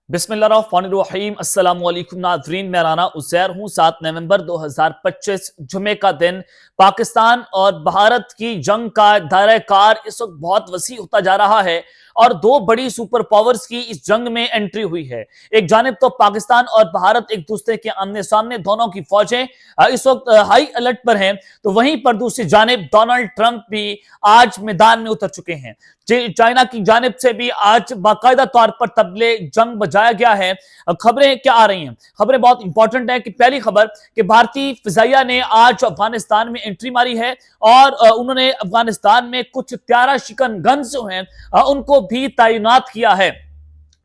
बिस्मिल्लाहिर्रहमानिर्रहीम अस्सलाम वालेकुम नाज़रीन, मैं राना उज़ैर हूँ। 7 नवंबर 2025 जुमे का दिन। पाकिस्तान और भारत की जंग का दायरा कार इस वक्त बहुत वसी होता जा रहा है और दो बड़ी सुपर पावर्स की इस जंग में एंट्री हुई है। एक जानिब तो पाकिस्तान और भारत एक दूसरे के आमने सामने, दोनों की फौजें इस वक्त हाई अलर्ट पर हैं, तो वहीं पर दूसरी जानिब डोनाल्ड ट्रंप भी आज मैदान में उतर चुके हैं। चाइना की जानिब से भी आज बाकायदा तौर पर तबले जंग बजाया गया है। खबरें क्या आ रही हैं? खबरें बहुत इंपॉर्टेंट है कि पहली खबर कि भारतीय फिजाइया ने आज अफगानिस्तान में एंट्री मारी है और उन्होंने अफगानिस्तान में कुछ 13 शिकन गन्स जो हैं उनको भी तैनात किया है।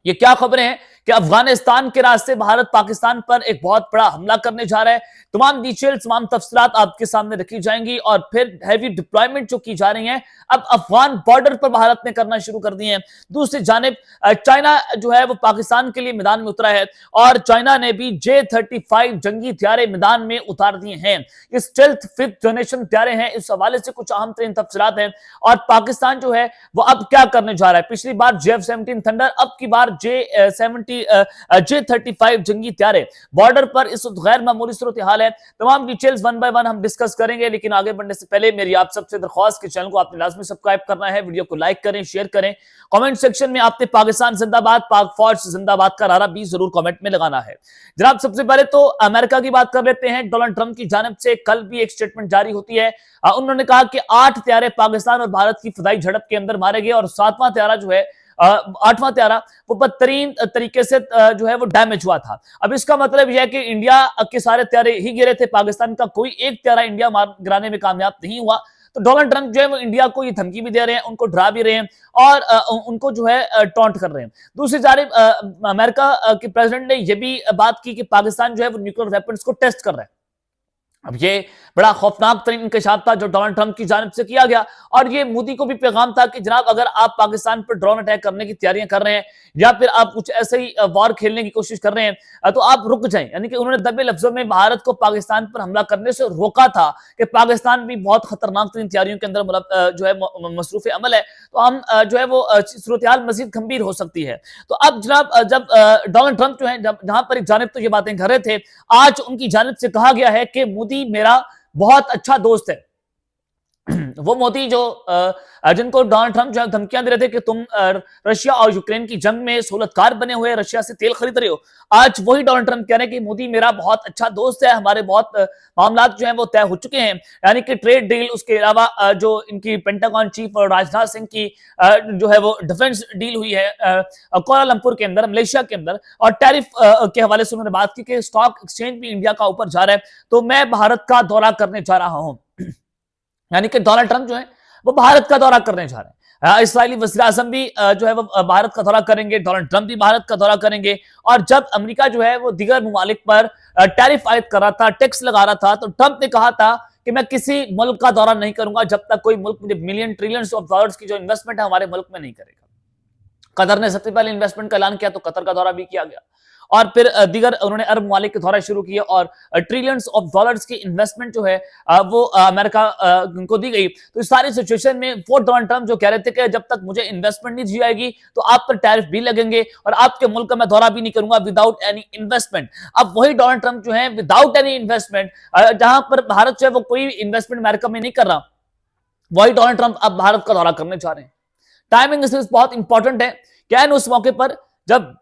ये क्या खबरें हैं कि अफगानिस्तान के रास्ते भारत पाकिस्तान पर एक बहुत बड़ा हमला करने जा रहा है। तमाम डिटेल्स, तमाम तफसीलात आपके सामने रखी जाएंगी और फिर हैवी डिप्लॉयमेंट जो की जा रही है अब अफगान बॉर्डर पर भारत ने करना शुरू कर दी है। दूसरी जानिब चाइना जो है वो पाकिस्तान के लिए मैदान में उतरा है और चाइना ने भी J-35 जंगी हथियारे मैदान में उतार दिए हैं। इस स्टेल्थ 5th जनरेशन हथियारे हैं, इस हवाले से कुछ अहम तरीन तफसीलात हैं। और पाकिस्तान जो है वो अब क्या करने जा रहा है? पिछली बार J-17 थंडर, अब की बार J-35 जंगी हथियारे। बॉर्डर पर इस वक्त गैर मामूली सूरत हाल है। तमाम डिटेल्स वन बाय वन हम डिस्कस करेंगे, लेकिन आगे बढ़ने से पहले मेरी आप सबसे दरख्वास्त कि चैनल को आपने लाजमी सब्सक्राइब करना है, वीडियो को लाइक करें, शेयर करें। कमेंट सेक्शन में आपने पाकिस्तान जिंदाबाद, पाक फौज जिंदाबाद का नारा भी जरूर कमेंट में लगाना है। जनाब, सबसे पहले तो अमेरिका की बात कर लेते हैं। डोनाल्ड ट्रंप की जानिब से कल भी एक स्टेटमेंट जारी होती है। उन्होंने कहा कि 8 हथियारे पाकिस्तान और भारत की फिदाई झड़प के अंदर मारे गए और 7वां हथियारा जो है 8वां हथियारा वो बदतरीन तरीके से जो है वो डैमेज हुआ था। अब इसका मतलब यह है कि इंडिया के सारे हथियारे ही गिरे थे, पाकिस्तान का कोई एक हथियारा इंडिया गिराने में कामयाब नहीं हुआ। तो डोनाल्ड ट्रंप जो है वो इंडिया को ये धमकी भी दे रहे हैं, उनको डरा भी रहे हैं और उनको जो है टॉन्ट कर रहे हैं। दूसरी जानिब अमेरिका के प्रेसिडेंट ने यह भी बात की कि पाकिस्तान जो है वो न्यूक्लियर वेपन्स को टेस्ट कर रहा है। अब ये बड़ा खौफनाक तरीन इंकशाफ था जो डोनाल्ड ट्रंप की जानिब से किया गया और ये मोदी को भी पैगाम था कि जनाब, अगर आप पाकिस्तान पर ड्रोन अटैक करने की तैयारियां कर रहे हैं या फिर आप कुछ ऐसे ही वॉर खेलने की कोशिश कर रहे हैं तो आप रुक जाएं। यानी कि उन्होंने दबे लफ्जों में भारत को पाकिस्तान पर हमला करने से रोका था कि पाकिस्तान भी बहुत खतरनाक तरीन तैयारियों के अंदर जो है मसरूफ अमल है, तो हम जो है वो सूरत हाल मजीद गंभीर हो सकती है। तो अब जनाब, जब डोनाल्ड ट्रंप जो है जहां पर एक जानिब तो ये बातें कर रहे थे, आज उनकी जानिब से कहा गया है कि मोदी मेरा बहुत अच्छा दोस्त है। वो मोदी जो जिनको डोनाल्ड ट्रंप जो धमकियां दे रहे थे कि तुम रशिया और यूक्रेन की जंग में सहूलतकार बने हुए, रशिया से तेल खरीद रहे हो, आज वही डोनाल्ड ट्रंप कह रहे हैं कि मोदी मेरा बहुत अच्छा दोस्त है, हमारे बहुत मामला जो है वो तय हो चुके हैं। यानी कि ट्रेड डील, उसके अलावा जो इनकी पेंटागन चीफ और राजनाथ सिंह की जो है वो डिफेंस डील हुई है कोलालंपुर के अंदर, मलेशिया के अंदर, और टैरिफ के हवाले से उन्होंने बात की कि स्टॉक एक्सचेंज भी इंडिया का ऊपर जा रहा है, तो मैं भारत का दौरा करने जा रहा हूं। यानी कि डोनाल्ड ट्रंप जो है वो भारत का दौरा करने जा रहे हैं। इस्राएली वज़ीर आज़म भी जो है वो भारत का दौरा करेंगे, डोनाल्ड ट्रंप भी भारत का दौरा करेंगे। और जब अमेरिका जो है वो दीगर ममालिक पर टैरिफ आयद कर रहा था, टैक्स लगा रहा था, तो ट्रंप ने कहा था कि मैं किसी मुल्क का दौरा नहीं करूंगा जब तक कोई मुल्क मुझे मिलियन ट्रिलियंस ऑफ डॉलर्स की जो इन्वेस्टमेंट है हमारे मुल्क में नहीं करेगा। कतर ने सबसे पहले इन्वेस्टमेंट का ऐलान किया तो कतर का दौरा भी किया गया और फिर दीगर उन्होंने अरब ममालिक के दौरा शुरू किए और ट्रिलियंस ऑफ डॉलर्स की इन्वेस्टमेंट जो है वो अमेरिका को दी गई। तो इस सारी सिचुएशन में वो डोनाल्ड ट्रंप जो कह रहे थे कि जब तक मुझे इन्वेस्टमेंट नहीं दी जाएगी तो आप पर टैरिफ भी लगेंगे और आपके मुल्क का मैं दौरा भी नहीं करूंगा विदाउट एनी इन्वेस्टमेंट। अब वही डोनाल्ड ट्रंप जो है विदाउट एनी इन्वेस्टमेंट, जहां पर भारत जो है वो कोई इन्वेस्टमेंट अमेरिका में नहीं कर रहा, वही डोनाल्ड ट्रंप अब भारत का दौरा करने जा रहे हैं। टाइमिंग इसमें बहुत इंपॉर्टेंट है। क्या उस मौके पर जब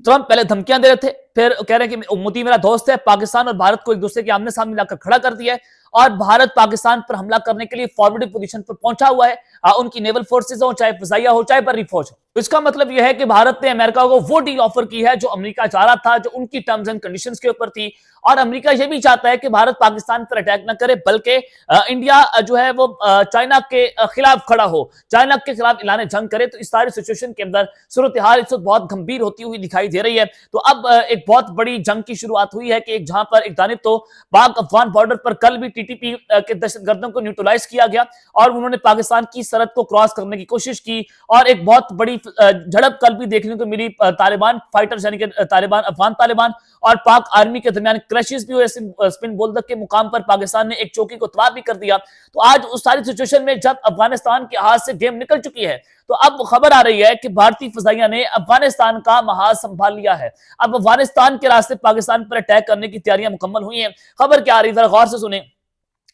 ट्रंप पहले धमकियां दे रहे थे, फिर कह रहे हैं कि मोदी मेरा दोस्त है, पाकिस्तान और भारत को एक दूसरे के आमने सामने लाकर खड़ा कर दिया है और भारत पाकिस्तान पर हमला करने के लिए फॉरवर्ड पोजीशन पर पहुंचा हुआ है। उनकी नेवल फोर्सेज हो, चाहे फिजाइया हो, चाहे बर्री फौज हो। तो इसका मतलब यह है कि भारत ने अमेरिका को वो डील ऑफर की है जो अमेरिका चाह रहा था, जो उनकी टर्म्स एंड कंडीशंस के ऊपर थी। और अमेरिका यह भी चाहता है कि भारत पाकिस्तान पर अटैक न करे, बल्कि इंडिया जो है वो चाइना के खिलाफ खड़ा हो, चाइना के खिलाफ ऐलान जंग करे। तो इस सारी सिचुएशन के अंदर सूरत हाल इस वक्त बहुत गंभीर होती हुई दिखाई दे रही है। तो अब एक बहुत बड़ी जंग की शुरुआत हुई है कि एक जहां पर एक जानिब तो पाक अफगान बॉर्डर पर कल भी टीटीपी के दहशतगर्दों को न्यूट्रलाइज किया गया और उन्होंने पाकिस्तान की सरहद को क्रॉस करने की कोशिश की और एक बहुत बड़ी झड़प कल भी देखने को मिली तालिबान फाइटर्स यानी कि तालिबान, अफगान तालिबान और पाक आर्मी के दरमियान क्रैशेस भी हुए। स्पिन बोल्दक के मुकाम पर पाकिस्तान ने एक चौकी को तबाह भी कर दिया। तो आज उस सारी सिचुएशन में जब अफगानिस्तान के हाथ से गेम निकल चुकी है तो अब खबर आ रही है कि भारतीय फिजाइया ने अफगानिस्तान का महाज संभाल लिया है। अब अफगानिस्तान के रास्ते पाकिस्तान पर अटैक करने की तैयारियां मुकम्मल हुई हैं। खबर क्या आ रही है, जरा गौर से सुने।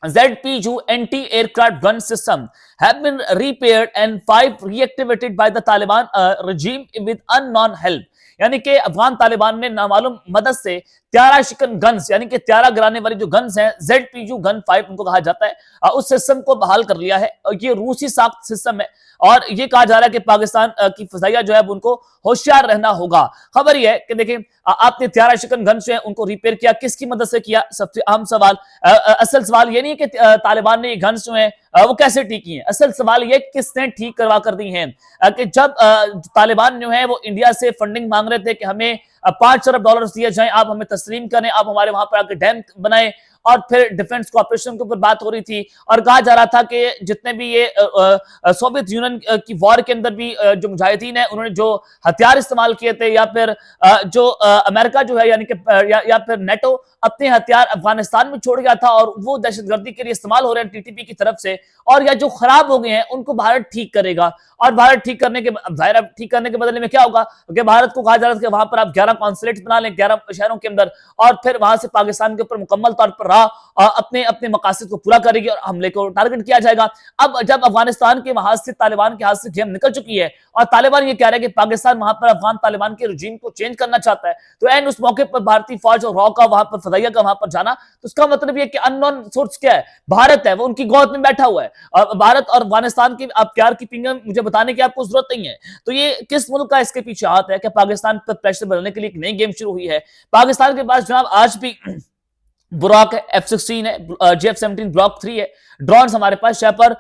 ZPU anti-aircraft gun system have been repaired and 5 reactivated by the Taliban regime with unknown help। यानी कि अफगान तालिबान ने नामालूम मदद से त्यारा शिकन गन्स यानी कि त्यारा गिराने वाली जो गन्स हैं ZPU गन 5 उनको कहा जाता है, उस सिस्टम को बहाल कर लिया है। ये रूसी साख्त सिस्टम है और ये कहा जा रहा है कि पाकिस्तान की फिजाइया जो है उनको होशियार रहना होगा। खबर ये है कि देखिए आपने त्यारा शिकन गन्स जो है उनको रिपेयर किया, किसकी मदद से किया? सबसे अहम सवाल, असल सवाल ये नहीं है कि तालिबान ने ये गन्स जो है वो कैसे ठीक की हैं, असल सवाल ये किसने ठीक करवा कर दी हैं। कि जब तालिबान जो है वो इंडिया से फंडिंग मांग रहे थे कि हमें 5 अरब डॉलर दिए जाएं, आप हमें तस्लीम करें, आप हमारे वहां पर आके डैम बनाए, और फिर डिफेंस कॉर्पोरेशन के ऊपर बात हो रही थी और कहा जा रहा था कि जितने भी ये सोवियत यूनियन की वॉर के अंदर भी जो मुजाहिदीन है उन्होंने जो हथियार इस्तेमाल किए थे, या फिर जो अमेरिका जो है यानी कि या फिर नेटो अपने हथियार अफगानिस्तान में छोड़ गया था और वो दहशतगर्दी के लिए इस्तेमाल हो रहे हैं टीटीपी की तरफ से, और या जो खराब हो गए हैं उनको भारत ठीक करेगा। और भारत ठीक करने के बदले में क्या होगा कि भारत को कहा जा रहा था कि वहां पर आप 11 कॉन्सुलेट बना लें 11 शहरों के अंदर, और फिर वहां से पाकिस्तान के ऊपर मुकम्मल तौर पर अपने अपने मकासद को पूरा करेगी और हमले को टारगेट किया जाएगा। अब जब अफगानिस्तान के हाथ से तालिबान के हाथ से गेम निकल चुकी है और तालिबान ये कह रहा है कि पाकिस्तान वहां पर अफगान तालिबान के रजीम को चेंज करना चाहता है, तो एंड उस मौके पर भारतीय फौज और रॉ का वहां पर फदाइया का वहां पर जाना, तो उसका मतलब ये कि अननोन सोर्स क्या है, भारत है, वो उनकी गोद में बैठा हुआ है। और भारत और अफगानिस्तान की आप प्यार की पिंगम मुझे बताने की आपको जरूरत नहीं है। तो ये किस मुल्क का इसके पीछे हाथ है कि पाकिस्तान पर प्रेशर बनाने के लिए एक नई गेम शुरू हुई है। पाकिस्तान के पास जनाब आज भी बुराक है, F-16 है, JF-17 ब्लॉक 3 है, ड्रोन हमारे पास, शेपर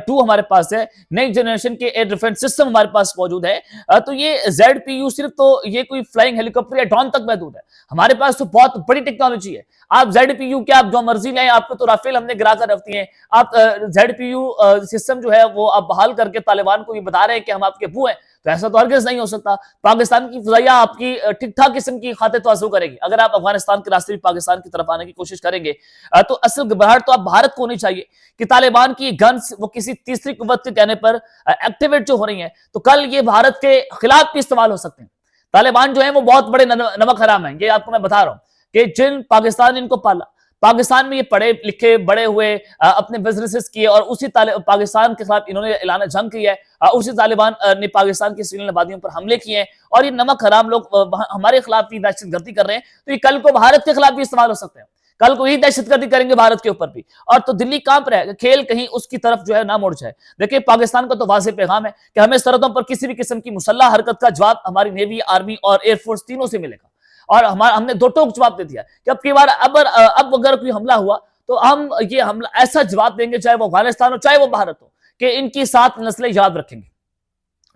2 हमारे पास है, नई जनरेशन के एयर डिफेंस सिस्टम हमारे पास मौजूद है। तो ये ZPU सिर्फ तो ये कोई फ्लाइंग हेलीकॉप्टर या ड्रोन तक महदूद है, हमारे पास तो बहुत बड़ी टेक्नोलॉजी है। आप ZPU क्या आप जो मर्जी लें, आपको तो राफेल हमने गिरा कर रखती है। आप ZPU सिस्टम जो है वो आप बहाल करके तालिबान को भी बता रहे हैं कि हम आपके अबू हैं, तो ऐसा तो हरगिज़ नहीं हो सकता। पाकिस्तान की फिजाइया आपकी ठीक ठाक किस्म की खाते तवज्जो करेगी अगर आप अफगानिस्तान के रास्ते भी पाकिस्तान की तरफ आने की कोशिश करेंगे। तो असल घबराहट तो आप भारत को होनी चाहिए कि तालिबान की गन्स वो किसी तीसरी कुव्वत के कहने पर एक्टिवेट जो हो रही है, तो कल ये भारत के खिलाफ भी इस्तेमाल हो सकते हैं। तालिबान जो है वो बहुत बड़े नमक हराम है, ये आपको मैं बता रहा हूं कि जिन पाकिस्तान इनको पाला, पाकिस्तान में ये पढ़े लिखे बड़े हुए, अपने बिजनेसेस किए और उसी पाकिस्तान के खिलाफ इन्होंने ऐलान जंग किया है। उसी तालिबान ने पाकिस्तान की सिविलियन आबादियों पर हमले किए हैं और ये नमक हराम लोग हमारे खिलाफ भी दहशतगर्दी कर रहे हैं, तो ये कल को भारत के खिलाफ भी इस्तेमाल हो सकते हैं। कल को ही दहशतगर्दी करेंगे भारत के ऊपर भी, और तो दिल्ली कांप रहा है, खेल कहीं उसकी तरफ जो है ना मुड़ जाए। देखिए पाकिस्तान का तो वाज़ेह पैगाम है कि हमें सरहदों पर किसी भी किस्म की मुसल्लह हरकत का जवाब हमारी नेवी, आर्मी और एयरफोर्स तीनों से मिलेगा। और हमने दो टोक जवाब दे दिया कि अब की बार अब अगर कोई हमला हुआ तो हम ये हमला ऐसा जवाब देंगे, चाहे वो अफगानिस्तान हो चाहे वो भारत हो, कि इनकी 7 नस्लें याद रखेंगे।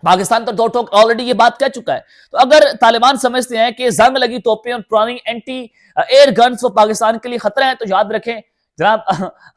पाकिस्तान तो दो टोक ऑलरेडी ये बात कह चुका है। तो अगर तालिबान समझते हैं कि जंग लगी तोपें और पुरानी एंटी एयर गन्स वो पाकिस्तान के लिए खतरा है, तो याद रखें जनाब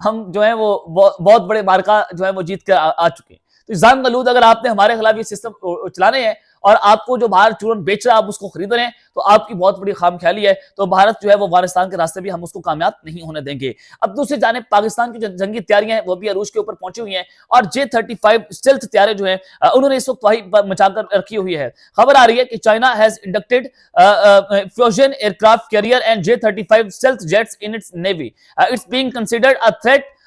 हम जो है वो बहुत बड़े मार्का जो है वो जीत कर आ चुके हैं। तो जंग आलूद अगर आपने हमारे खिलाफ ये सिस्टम चलाने हैं और आपको जो बाहर चूरन बेच रहा है आप उसको खरीद रहे हैं, तो आपकी बहुत बड़ी खामख्याली है। तो भारत जो है वो अफगानिस्तान के रास्ते भी हम उसको कामयाब नहीं होने देंगे। अब दूसरी जानिब पाकिस्तान की जो जंगी तैयारियां हैं वो भी अरूज के ऊपर पहुंची हुई हैं और J-35 स्टेल्थ तैयारी जो है उन्होंने इस वक्त वही मचाकर रखी हुई है। खबर आ रही है कि China has inducted fusion aircraft carrier and J-35 stealth jets in its navy. It's being considered a threat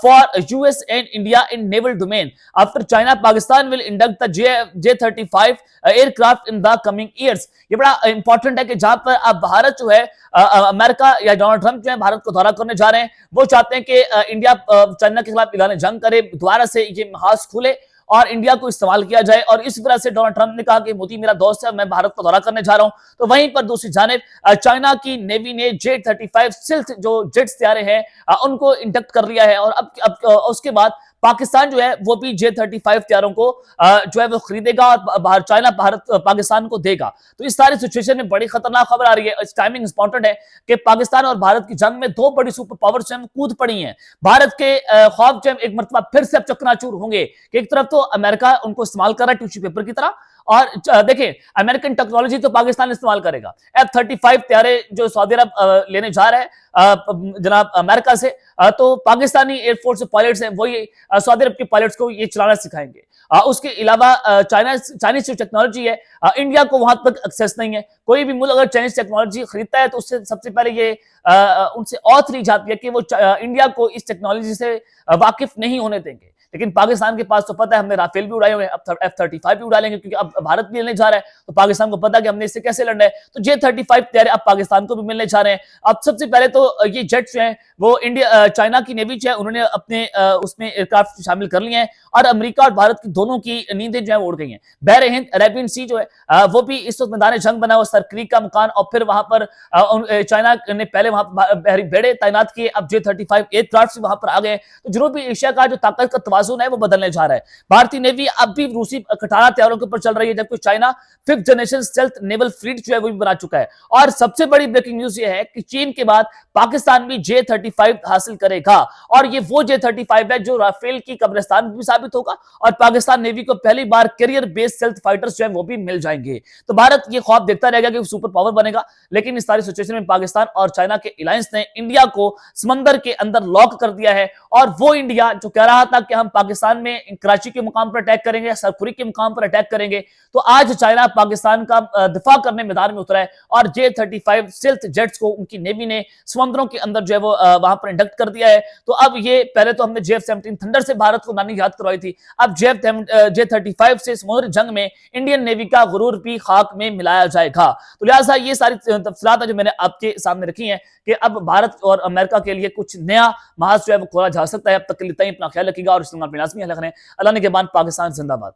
for US and India in naval domain. After China, Pakistan will induct the J-35 aircraft in the coming years. ये बड़ा important है कि जहां पर अब भारत जो है America या डोनाल्ड ट्रंप जो है भारत को दौरा करने जा रहे हैं, वो चाहते हैं कि इंडिया चाइना के खिलाफ ऐलान जंग करे, दोबारा से ये महाज खुले और इंडिया को इस्तेमाल किया जाए। और इस वजह से डोनाल्ड ट्रंप ने कहा कि मोदी मेरा दोस्त है, मैं भारत को दौरा करने जा रहा हूं। तो वहीं पर दूसरी जानिब चाइना की नेवी ने J-35 स्टिल्थ जो जेट्स तैयारे हैं उनको इंडक्ट कर लिया है और अब उसके बाद पाकिस्तान जो है वो भी J-35 तैयारों को जो है वो खरीदेगा और चाइना पाकिस्तान को देगा। तो इस सारी सिचुएशन में बड़ी खतरनाक खबर आ रही है। इस टाइमिंग इंपॉर्टेंट है कि पाकिस्तान और भारत की जंग में दो बड़ी सुपर पावर्स कूद पड़ी हैं। भारत के ख्वाब जो एक मरतबा फिर से अब चकनाचूर होंगे कि एक तरफ तो अमेरिका उनको इस्तेमाल कर रहा है टिश्यू पेपर की तरह, और देखिए अमेरिकन टेक्नोलॉजी तो पाकिस्तान इस्तेमाल करेगा। F-35 तैयारे जो सऊदी अरब लेने जा रहा है जनाब अमेरिका से, तो पाकिस्तानी एयरफोर्स पायलट्स हैं वही सऊदी अरब के पायलट्स को ये चलाना सिखाएंगे। उसके अलावा चाइनीज जो टेक्नोलॉजी है, इंडिया को वहां तक एक्सेस नहीं है। कोई भी मुल्क अगर चाइनीज टेक्नोलॉजी खरीदता है तो उससे सबसे पहले ये उनसे ऑथ ली जाती है कि वो इंडिया को इस टेक्नोलॉजी से वाकिफ नहीं होने देंगे। लेकिन पाकिस्तान के पास तो पता है, हमने राफेल भी उड़ाए हुए हैं, अब F-35 भी उड़ा लेंगे, क्योंकि अब भारत भी लेने जा रहा है तो पाकिस्तान को पता है कि हमने इससे कैसे लड़ना है। तो J-35 तैयार अब पाकिस्तान को भी मिलने जा रहे हैं। अब सबसे पहले तो ये जेट्स जो हैं वो चाइना की नेवी जो है उन्होंने अपने उसमें एयरक्राफ्ट शामिल कर लिए हैं, और अमेरिका और भारत की दोनों की नींदें जो है उड़ गई हैं। बहर हिंद अरेबियन सी जो है वो भी इस वक्त मैदान जंग बना हुआ, सरक्रीक का मकान, और फिर वहां पर चाइना ने पहले वहां बहरी बेड़े तैनात किए, अब J-35 एयरक्राफ्ट वहां पर आ गए। तो जनूबी एशिया का जो ताकत का तवाजुन है वो बदलने जा रहा है। भारतीय नेवी अब भी रूसी खटारा तैयारों के ऊपर चल रही है, जबकि China 5th generation stealth naval fleet जो है वो भी बना चुका है। और सबसे बड़ी ब्रेकिंग न्यूज ये है कि चीन के बाद पाकिस्तान भी J-35 हासिल करेगा, और ये वो J-35 है जो राफेल की कब्रिस्तान भी साबित होगा, और पाकिस्तान नेवी को पहली बार कैरियर बेस्ड स्टेल्थ फाइटर्स जो है वो भी मिल जाएंगे। तो भारत ये ख्वाब देखता रहेगा कि सुपर पावर बनेगा, लेकिन इस सारी सिचुएशन में पाकिस्तान और चाइना के अलायंस ने इंडिया को समंदर के अंदर लॉक कर दिया है। और वो इंडिया जो कह रहा था कि हम पाकिस्तान में कराची के मुकाम पर अटैक करेंगे, सरखुरी के मुकाम पर अटैक करेंगे, तो आज चाइना पाकिस्तान का दिफा करने मैदान में उतरा है, और J-35 स्टेल्थ जेट्स को उनकी नेवी ने समुद्रों के अंदर जो है वो वहां पर इंडक्ट कर दिया है। तो अब ये पहले तो हमने J-17 थंडर से भारत को नानी याद करवाई थी, अब J-35 से समुद्री जंग में इंडियन नेवी का गुरूर भी खाक में मिलाया जाएगा। तो लिहाजा ये सारी तफसीलात जो मैंने आपके सामने रखी हैं कि अब भारत और अमेरिका के लिए कुछ नया महाज जो है वो खोला जा सकता है। अब तक के लिए अपना ख्याल रखिएगा और इस्लाम लाजमी अल्लाह ने के बाद पाकिस्तान जिंदाबाद।